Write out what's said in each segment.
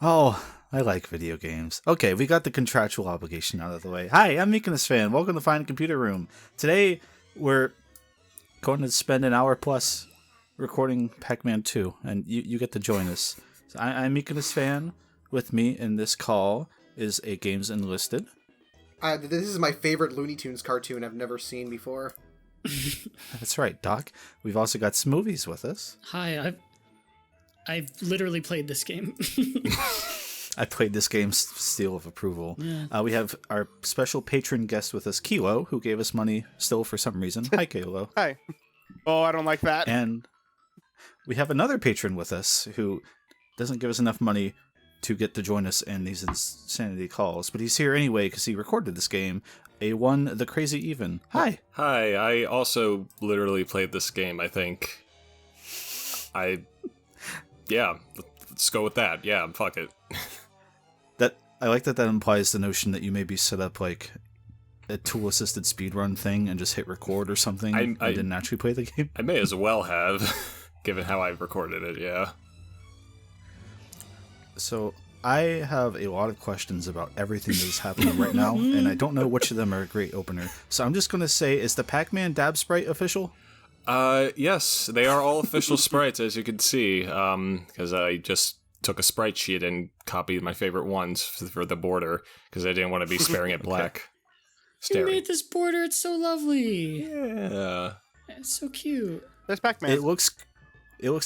Oh, I like video games. Okay, we got the contractual obligation out of the way. Hi, I'm Meekness Fan. Welcome to Fine Computer Room. Today, we're going to spend an hour plus recording Pac-Man 2, and you get to join us. So I'm Meekness Fan. With me in this call is a Games Enlisted. This is my favorite Looney Tunes cartoon I've never seen before. That's right, Doc. We've also got Smoothies with us. Hi, I've literally played this game. I played this game seal of approval. Yeah. We have our special patron guest with us, Kilo, who gave us money still for some reason. Hi, Kilo. Hi. Oh, I don't like that. And we have another patron with us who doesn't give us enough money to get to join us in these insanity calls, but he's here anyway because he recorded this game. A1, the Crazy Even. Hi. Hi, I also literally played this game, I think. Yeah, let's go with that. Yeah, fuck it. I like that implies the notion that you maybe set up like a tool-assisted speedrun thing and just hit record or something and didn't actually play the game. I may as well have, given how I recorded it, yeah. So, I have a lot of questions about everything that is happening right now, and I don't know which of them are a great opener. So I'm just going to say, is the Pac-Man dab sprite official? Yes, they are all official sprites, as you can see, because I just took a sprite sheet and copied my favorite ones for the border, because I didn't want to be staring at black. You made this border, it's so lovely. Yeah. It's so cute. There's Pac-Man. It looks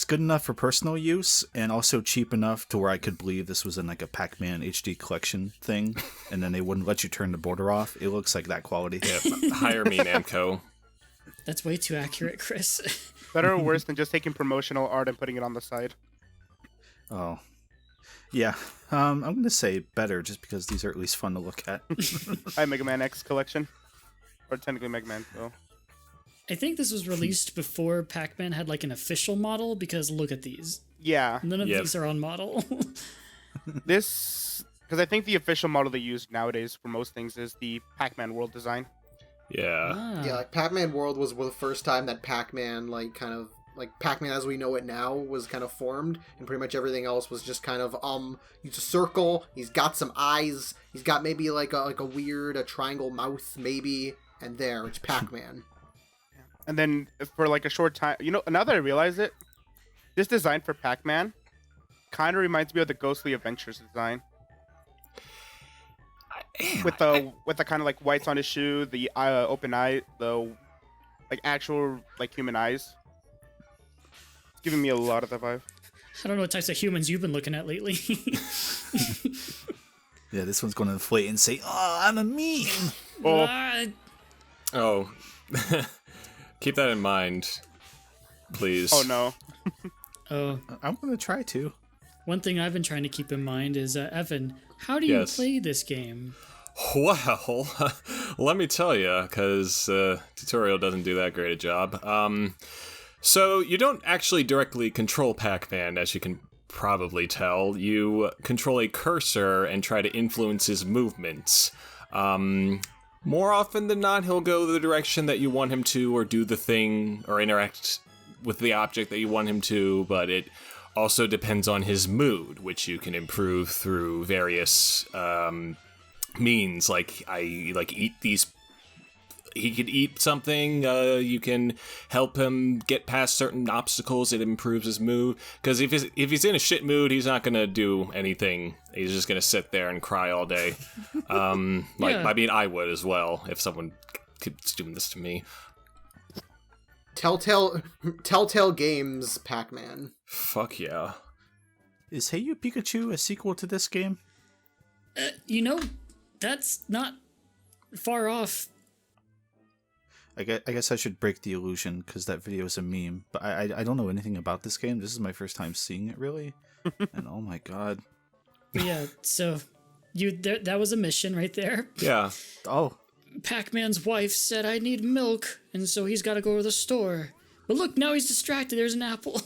good enough for personal use, and also cheap enough to where I could believe this was in like a Pac-Man HD collection thing, and then they wouldn't let you turn the border off. It looks like that quality. Yeah, hire me, Namco. That's way too accurate, Chris. Better or worse than just taking promotional art and putting it on the side? Oh. Yeah. I'm going to say better just because these are at least fun to look at. I have Mega Man X collection. Or technically Mega Man, so. I think this was released before Pac-Man had like an official model, because look at these. Yeah. None of these are on model. This, because I think the official model they use nowadays for most things is the Pac-Man world design. Yeah. Yeah, like Pac-Man World was the first time that Pac-Man, Pac-Man as we know it now was kind of formed, and pretty much everything else was just kind of, he's a circle, he's got some eyes, he's got maybe like a weird, triangle mouth, maybe, and there, it's Pac-Man. And then for like a short time, now that I realize it, this design for Pac-Man kind of reminds me of the Ghostly Adventures design. With the kind of like whites on his shoe, the open eye, the like actual like human eyes. It's giving me a lot of that vibe. I don't know what types of humans you've been looking at lately. Yeah, this one's going to inflate and say, "Oh, I'm a meme." Oh. Keep that in mind, please. Oh no. Oh, I'm going to try to. one thing I've been trying to keep in mind is, Evan, how do you Yes. play this game? Well, let me tell you, because tutorial doesn't do that great a job. So you don't actually directly control Pac-Man, as you can probably tell. You control a cursor and try to influence his movements. More often than not, he'll go the direction that you want him to, or do the thing, or interact with the object that you want him to, but it also depends on his mood, which you can improve through various means. Like eat these. He could eat something. You can help him get past certain obstacles. It improves his mood. Because if he's in a shit mood, he's not gonna do anything. He's just gonna sit there and cry all day. I mean, I would as well if someone keeps doing this to me. Telltale Games Pac-Man. Fuck yeah. Is Hey You Pikachu a sequel to this game? That's not far off. I guess I should break the illusion because that video is a meme. But I don't know anything about this game. This is my first time seeing it, really. And oh my god. But yeah, so that was a mission right there. Yeah. Oh. Pac-Man's wife said, "I need milk," and so he's got to go to the store. But look, now he's distracted. There's an apple.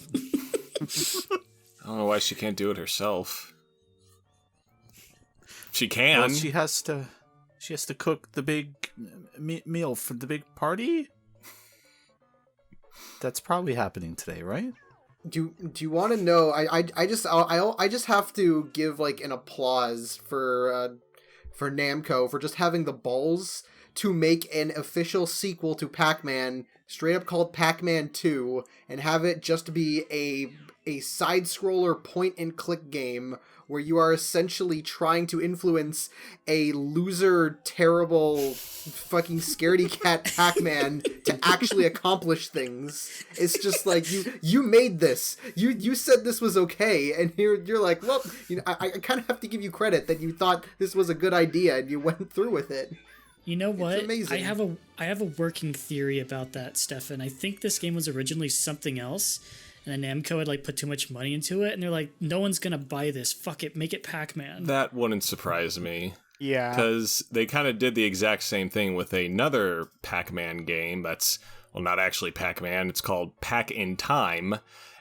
I don't know why she can't do it herself. She can. Well, she has to cook the big meal for the big party. That's probably happening today, right? Do you want to know? I just have to give like an applause for Namco for just having the balls to make an official sequel to Pac-Man, straight up called Pac-Man 2, and have it just be a side-scroller point-and-click game where you are essentially trying to influence a loser, terrible, fucking scaredy cat Pac-Man to actually accomplish things. It's just like, you made this. You said this was okay, and you're like, well, I kind of have to give you credit that you thought this was a good idea and you went through with it. You know what? It's amazing. I have a working theory about that, Stefan. I think this game was originally something else, and then Namco had like put too much money into it, and they're like, no one's gonna buy this. Fuck it, make it Pac-Man. That wouldn't surprise me. Yeah. Because they kind of did the exact same thing with another Pac-Man game that's, well, not actually Pac-Man. It's called Pac in Time,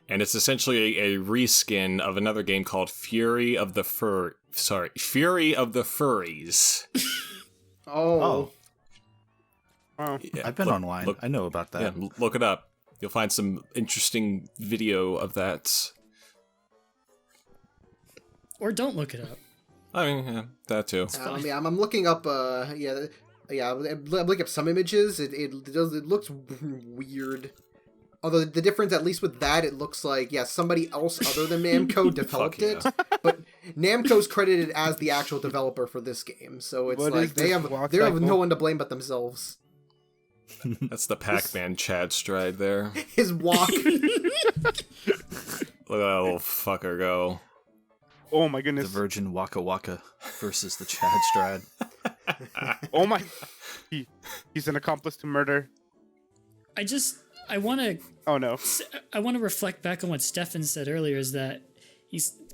and it's essentially a reskin of another game called Fury of the Furries. Oh. Oh. Yeah, I've been online. I know about that. Yeah, look it up. You'll find some interesting video of that. Or don't look it up. I mean, yeah, that too. Yeah, I'm looking up. I'm looking up some images. It looks weird. Although the difference, at least with that, it looks like somebody else other than Namco developed it. But Namco's credited as the actual developer for this game, so it's like they have no one to blame but themselves. That's the Pac-Man Chad stride there. His walk. Look at that little fucker go. Oh my The goodness. Virgin Waka Waka versus the Chad Strad. Oh my. He's an accomplice to murder. I want to Oh no. reflect back on what Stefan said earlier, is that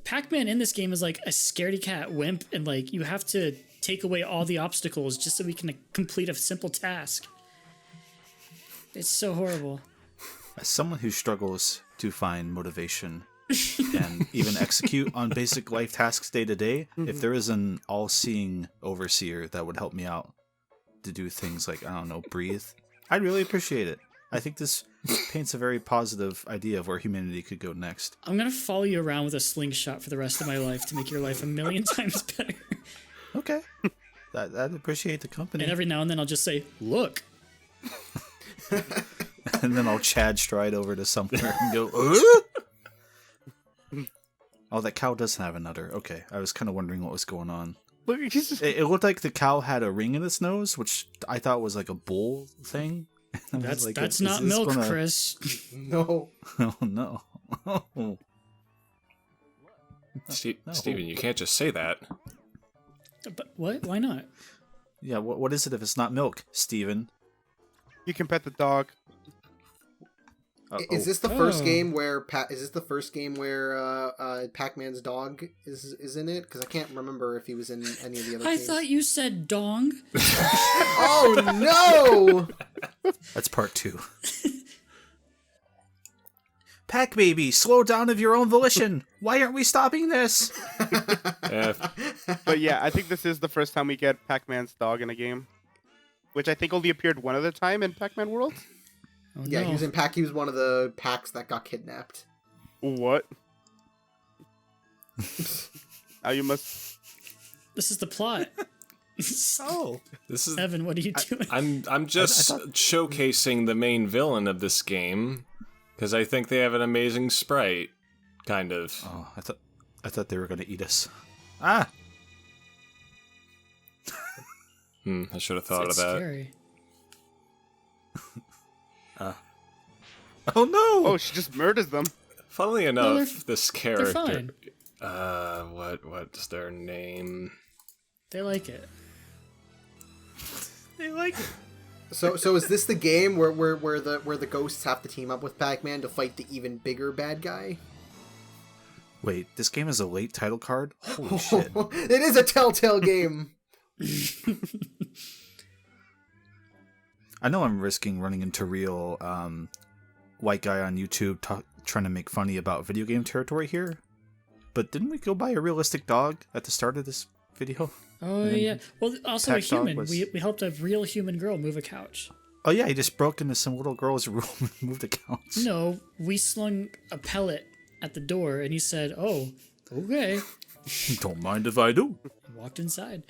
Pac-Man in this game is like a scaredy cat wimp, and like you have to take away all the obstacles just so we can complete a simple task. It's so horrible. As someone who struggles to find motivation and even execute on basic life tasks day to day, if there is an all-seeing overseer that would help me out to do things like, I don't know, breathe, I'd really appreciate it. I think this paints a very positive idea of where humanity could go next. I'm gonna follow you around with a slingshot for the rest of my life to make your life a million times better. Okay. I'd appreciate the company. And every now and then I'll just say, look. And then I'll Chad stride over to somewhere and go, Oh, that cow doesn't have an udder. Okay, I was kind of wondering what was going on. Look, he's just... It looked like the cow had a ring in its nose, which I thought was like a bull thing. That's not milk, Chris. No. Oh, no. Oh. Steven, you can't just say that. But what? Why not? Yeah, what is it if it's not milk, Steven? You can pet the dog. Is this the first game where Pac-Man's dog is in it? Because I can't remember if he was in any of the other I games. thought you said dong. Oh no! That's part 2. Pac Baby, slow down of your own volition. Why aren't we stopping this? But yeah, I think this is the first time we get Pac-Man's dog in a game, which I think only appeared one other time in Pac-Man World. Oh, Yeah, no. he was in Pac. He was one of the Pacs that got kidnapped. What? Now you must... This is the plot. Oh. This is Evan, what are you doing? I'm just showcasing the main villain of this game because I think they have an amazing sprite, kind of. Oh, I thought they were going to eat us. Ah. I should have thought It's of that. scary. Oh no! Oh, she just murders them. Funnily enough, this character. fine. What's their name? They like it. They like it. So is this the game where the ghosts have to team up with Pac-Man to fight the even bigger bad guy? Wait, this game is a late title card? Holy shit. It is a Telltale game. I know I'm risking running into real white guy on YouTube trying to make funny about video game territory here, but didn't we go buy a realistic dog at the start of this video? Oh yeah. Well, also a Pac Dog human. was- We helped a real human girl move a couch. Oh yeah, he just broke into some little girl's room and moved the couch. No, we slung a pellet at the door, and he said, "Oh, okay." Don't mind if I do. And walked inside.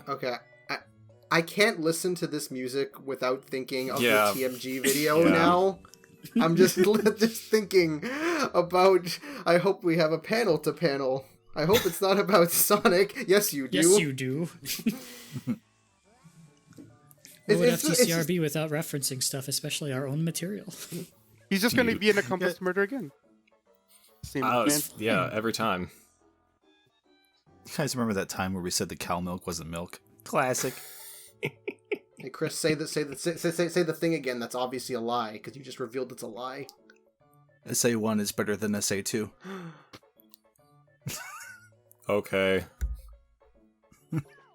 Okay. I can't listen to this music without thinking of Yeah. the TMG video Yeah. now. I'm just thinking about. I hope we have a panel to panel. I hope it's not about Sonic. Yes, you do. Yes, you do. What would FTCR be without referencing stuff, especially our own material? He's just gonna be an accomplice to murder again. Same man. Yeah, every time. You guys remember that time where we said the cow milk wasn't milk? Classic. Hey Chris, say the thing again. That's obviously a lie because you just revealed it's a lie. SA1 is better than SA2. Okay.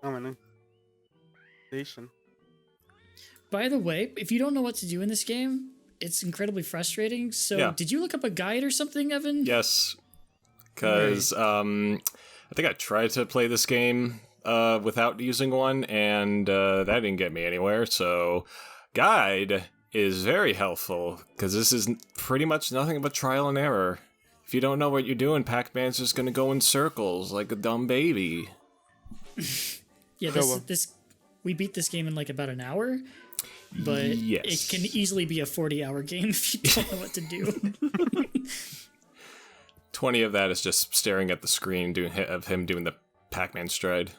Oh my name. Station. By the way, if you don't know what to do in this game, it's incredibly frustrating. So, Yeah. did you look up a guide or something, Evan? Yes. Because I think I tried to play this game without using one, and that didn't get me anywhere. So, guide is very helpful, because this is pretty much nothing but trial and error. If you don't know what you're doing, Pac-Man's just going to go in circles like a dumb baby. Yeah, we beat this game in like about an hour, but Yes. it can easily be a 40-hour game if you don't know what to do. 20 of that is just staring at the screen of him doing the Pac-Man stride.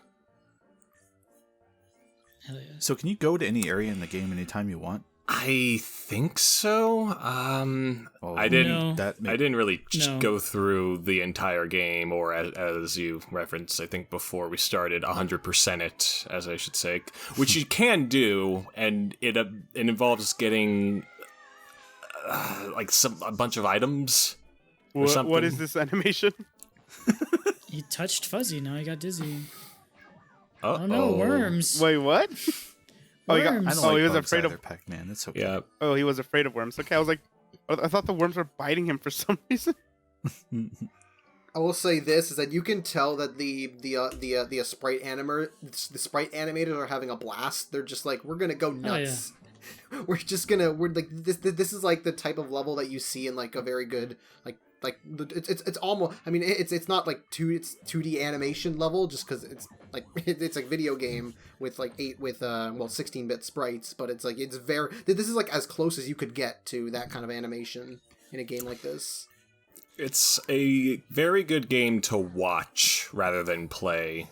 Hell yeah. So can you go to any area in the game anytime you want? I think so. Oh, I didn't. No. I didn't really No. go through the entire game, or as you referenced, I think before we started, 100% it, as I should say, which you can do, and it involves getting like a bunch of items. Or something. What is this animation? He touched Fuzzy, now he got dizzy. Uh-oh. Oh no, worms! Wait, what? Oh, Worms. I don't Oh, like he was bugs afraid of- either, Pac-Man. It's okay. Yeah. Oh, he was afraid of worms. Okay, I was like, I thought the worms were biting him for some reason. I will say this is that you can tell that the sprite animators are having a blast. They're just like, we're gonna go nuts. We're like this is like the type of level that you see in like a very good like it's almost, I mean, it's not like 2D animation level just because it's like it's like video game with like 16-bit sprites, but it's like this is like as close as you could get to that kind of animation in a game like this. It's a very good game to watch rather than play,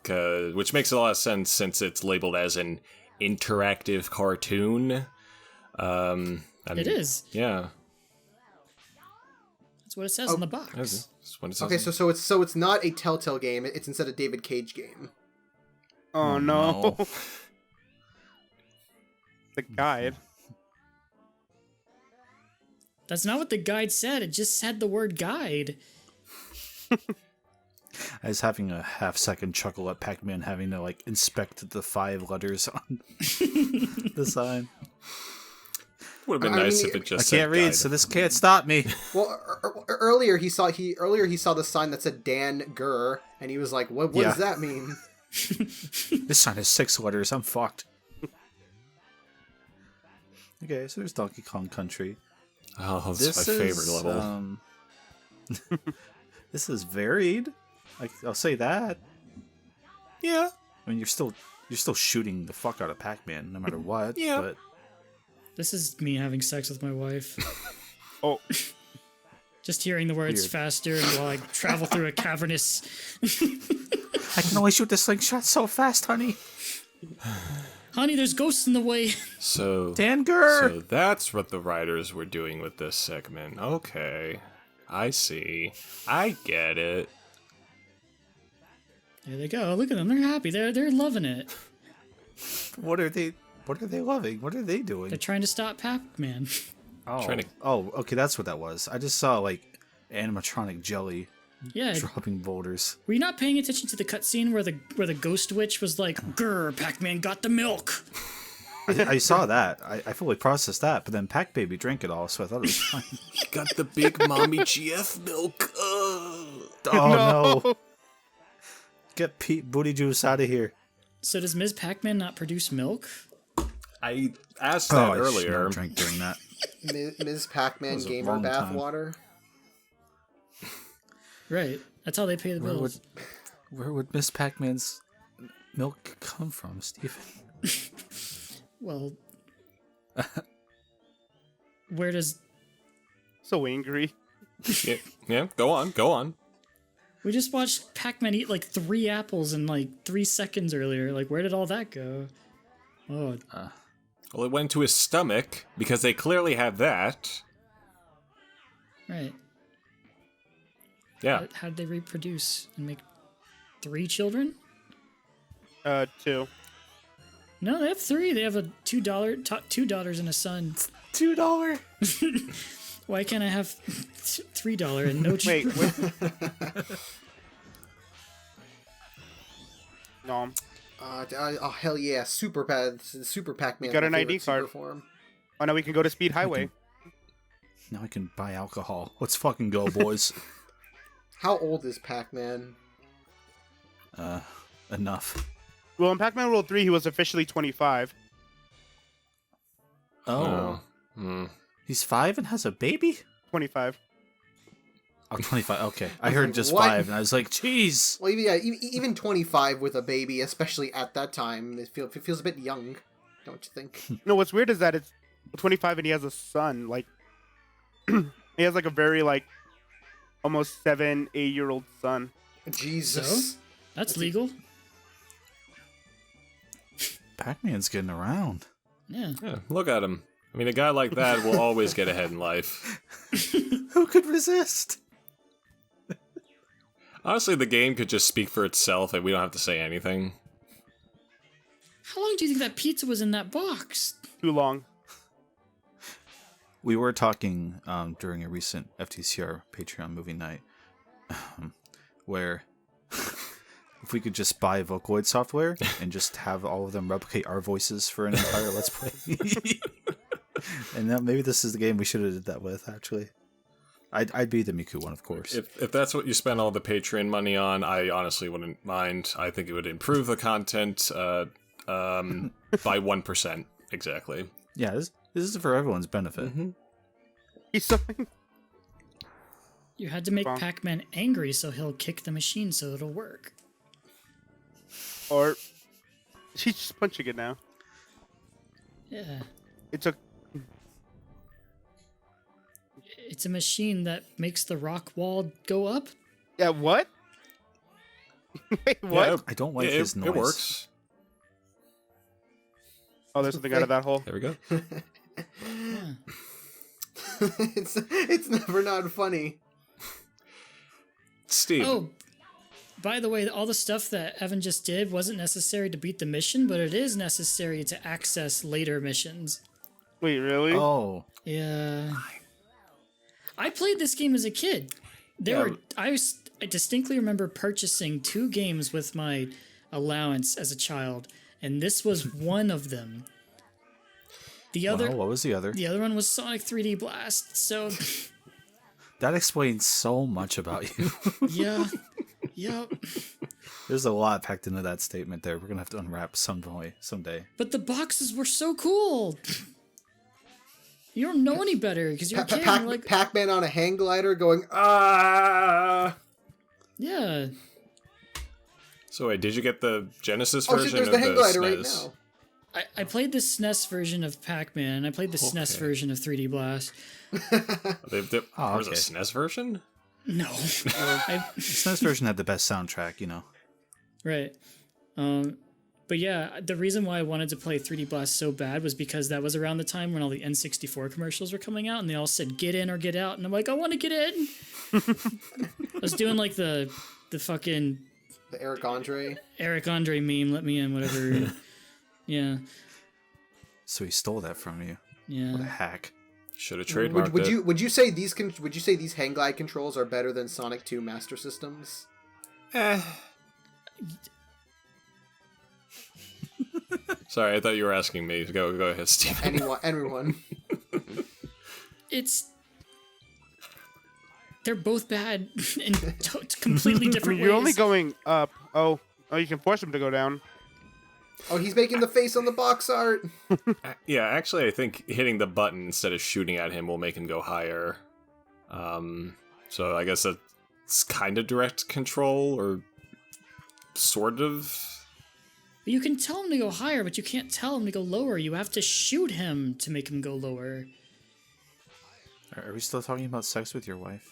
which makes a lot of sense since it's labeled as an interactive cartoon. It is. Yeah. That's what it says on the box. That's what it says. Okay, so it's not a Telltale game. It's instead a David Cage game. Oh no. The guide. That's not what the guide said. It just said the word guide. I was having a half-second chuckle at Pac-Man having to like inspect the 5 letters on the sign. Would have been nice if it I just said can't read, guide. so this can't stop me. Well, earlier he saw the sign that said Dan Gurr, and he was like, "What Yeah. does that mean?" This sign has 6 letters. I'm fucked. Okay, so there's Donkey Kong Country. Oh, that's This my is, favorite level. This is varied. I'll say that. Yeah. I mean, you're still shooting the fuck out of Pac-Man no matter what. Yeah. But This is me having sex with my wife. Oh, Just hearing the words Weird. faster while I travel through a cavernous. I can only shoot the slingshot so fast, honey. Honey, there's ghosts in the way. So Danger. So that's what the writers were doing with this segment. Okay. I see. I get it. There they go. Look at them. They're happy. They're loving it. What are they loving? What are they doing? They're trying to stop Pac-Man. Oh. trying to- Oh, okay, that's what that was. I just saw like animatronic jelly Yeah. dropping boulders. Were you not paying attention to the cutscene where the ghost witch was like, "Grr, Pac-Man got the milk." I saw that. I fully processed that, but then Pac Baby drank it all, so I thought it was fine. Got the big mommy GF milk. Oh no! Get Pete Booty Juice out of here. So does Ms. Pac-Man not produce milk? I asked Oh, that I earlier. never drank during that. Ms. Pac-Man was a gamer long bath time. water. Right. That's how they pay the Where would bills. where would Miss Pac-Man's milk come from, Stephen? Well, where does So angry. Yeah, go on. we just watched Pac-Man eat like 3 apples in like 3 seconds earlier? Like, where did all that go? Oh, Well, it went to his stomach because they clearly have that. right. Yeah. How did they reproduce and make 3 children? 2. No, they have 3. They have a two daughters and a son. $2. Why can't I have $3 and no Wait, children? no. Oh hell yeah! Super Pac-Man. Got my an ID favorite super card. form. Oh, now we can go to Speed Highway. Now I can buy alcohol. Let's fucking go, boys. How old is Pac-Man? Enough. Well, in Pac-Man World 3, he was officially 25. Oh. Hmm. He's 5 and has a baby? 25. Oh, 25. Okay. I heard just What? 5 and I was like, jeez. Well, yeah, even 25 with a baby, especially at that time, it feels a bit young, don't you think? No, what's weird is that it's 25 and he has a son. Like, he has like a very like almost 7-8-year-old son. Jesus. So? That's legal. Pac-Man's getting around. Yeah. Yeah, look at him. I mean, a guy like that will always get ahead in life. Who could resist? Honestly, the game could just speak for itself and we don't have to say anything. How long do you think that pizza was in that box? Too long. We were talking during a recent FTCR Patreon movie night where if we could just buy Vocaloid software and just have all of them replicate our voices for an entire Let's Play. And now maybe this is the game we should have did that with, actually. I'd be the Miku one, of course. If that's what you spend all the Patreon money on, I honestly wouldn't mind. I think it would improve the content by 1%, exactly. Yeah, this is for everyone's benefit. Mm-hmm. He's so. You had to make Wrong. Pac-Man angry so he'll kick the machine so it'll work. Or she's just punching it now. Yeah. It's a. It's a machine that makes the rock wall go up. Yeah. What? Wait. What? Yeah, I don't like it, his noise. It works. Oh, there's something out of that hole. There we go. Yeah. it's never not funny. Steve. Oh, by the way, all the stuff that Evan just did wasn't necessary to beat the mission, but it is necessary to access later missions. Wait, really? Oh, Yeah. I played this game as a kid. I distinctly remember purchasing 2 games with my allowance as a child, and this was one of them. The other well, what was the other? The other one was Sonic 3D Blast. So, That explains so much about you. yeah. Yep. There's a lot packed into that statement there. We're going to have to unwrap someday. But the boxes were so cool. You don't know any better because you're a kid. You're like, Pac-Man on a hang glider going, ah! yeah. So wait, did you get the Genesis Oh version shit, there's of the hang glider right SNES? now. I played the SNES version of Pac-Man, and I played the SNES Okay. version of 3D Blast. Oh, There's a okay. SNES version? No. The SNES version had the best soundtrack, you know. Right. But yeah, the reason why I wanted to play 3D Blast so bad was because that was around the time when all the N64 commercials were coming out, and they all said "get in or get out," and I'm like, I want to get in. I was doing like the fucking The Eric Andre. Eric Andre meme, "let me in," whatever. Yeah, So he stole that from you. What a yeah. hack. Should have trademarked it. Would you say these hang glide controls are better than Sonic 2 Master Systems? Sorry, I thought you were asking me. Go ahead, Steven. Anyone. They're both bad in completely different ways. You're only going up. Oh, you can force him to go down. Oh, he's making the face on the box art. Yeah, actually, I think hitting the button instead of shooting at him will make him go higher. So I guess that's kind of direct control, or sort of. You can tell him to go higher, but you can't tell him to go lower. You have to shoot him to make him go lower. Are we still talking about sex with your wife?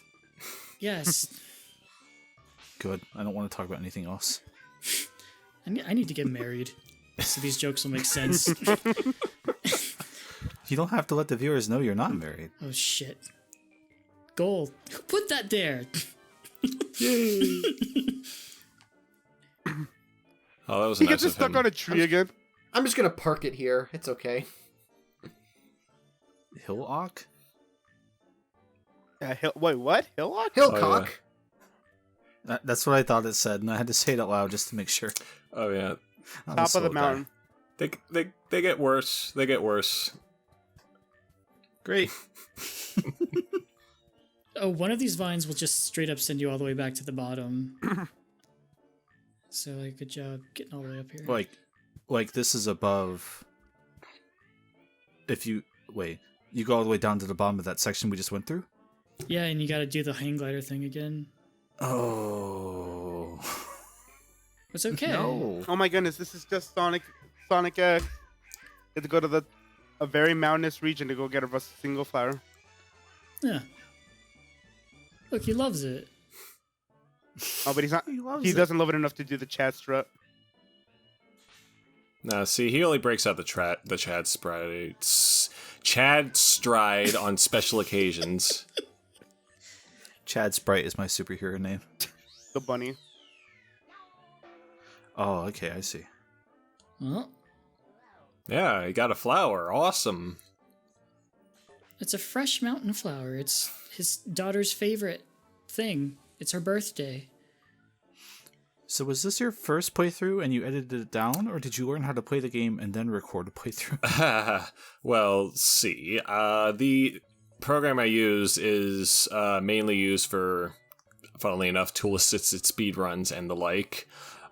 Yes. Good. I don't want to talk about anything else. I need to get married, so these jokes will make sense. You don't have to let the viewers know you're not married. Oh, shit. Goal. Put that there. Yay! Oh, that was He nice gets of stuck him. on a tree again. I'm just gonna park it here. It's okay. Hillock? Wait, what? Hillock? Hillcock. That's what I thought it said, and I had to say it out loud just to make sure. Oh yeah, I'm a Top of slow the guy. mountain. they get worse. They get worse. Great. Oh, one of these vines will just straight up send you all the way back to the bottom. So, like, good job getting all the way up here. Like this is above. If you you go all the way down to the bottom of that section we just went through. Yeah, and you gotta do the hang glider thing again. Oh. It's okay. No. Oh my goodness, this is just Sonic X. You have to go to a very mountainous region to go get a single flower. Yeah. Look, he loves it. Oh, but he's not. loves He it. doesn't love it enough to do the chat strut. No, see, he only breaks out the Chad stride on special occasions. Chad Sprite is my superhero name. The bunny. Oh, okay, I see. Well, Yeah, he got a flower. Awesome. it's a fresh mountain flower. It's his daughter's favorite thing. It's her birthday. So was this your first playthrough and you edited it down, or did you learn how to play the game and then record a playthrough? Well, see, the program I use is mainly used for, funnily enough, tool-assisted speedruns and the like.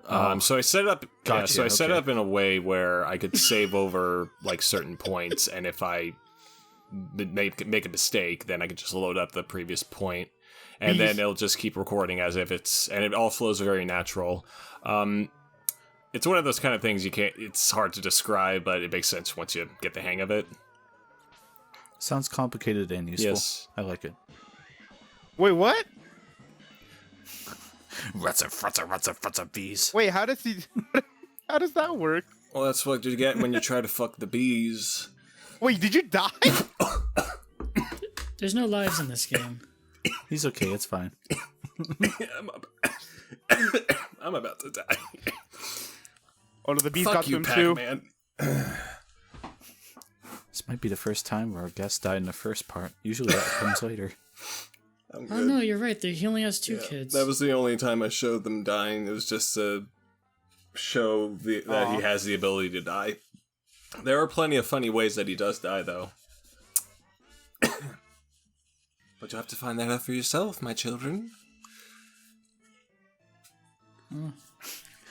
So I set it up. Gotcha, So I set it okay. up in a way where I could save over like certain points, and if I make a mistake, then I could just load up the previous point, and then it'll just keep recording as if and it all flows very natural. It's one of those kind of things it's hard to describe, but it makes sense once you get the hang of it. Sounds complicated and useful. Yes. I like it. Wait, what? Rutsa bees. Wait, how does he? How does that work? Well, that's what you get when you try to fuck the bees. Wait, did you die? There's no lives in this game. He's okay, it's fine. I'm about to die. Oh no, the bees Fuck got to you, him too. Pac-Man. This might be the first time where our guest died in the first part. Usually that comes later. I'm Oh good. no, you're right. He only has two kids. That was the only time I showed them dying. It was just to show that he has the ability to die. There are plenty of funny ways that he does die, though. But you'll have to find that out for yourself, my children.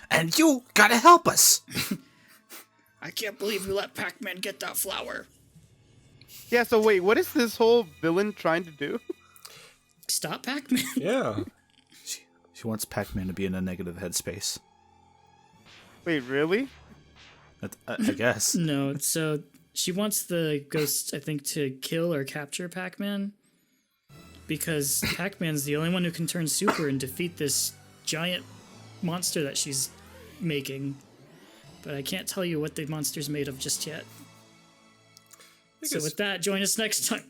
And you gotta help us! I can't believe you let Pac-Man get that flower. Yeah. So wait, what is this whole villain trying to do? Stop Pac-Man. Yeah. She wants Pac-Man to be in a negative headspace. Wait, really? I guess. No, so she wants the ghost, I think, to kill or capture Pac-Man. Because Pac-Man's the only one who can turn super and defeat this giant monster that she's making. But I can't tell you what the monster's made of just yet. So with that, join us next time.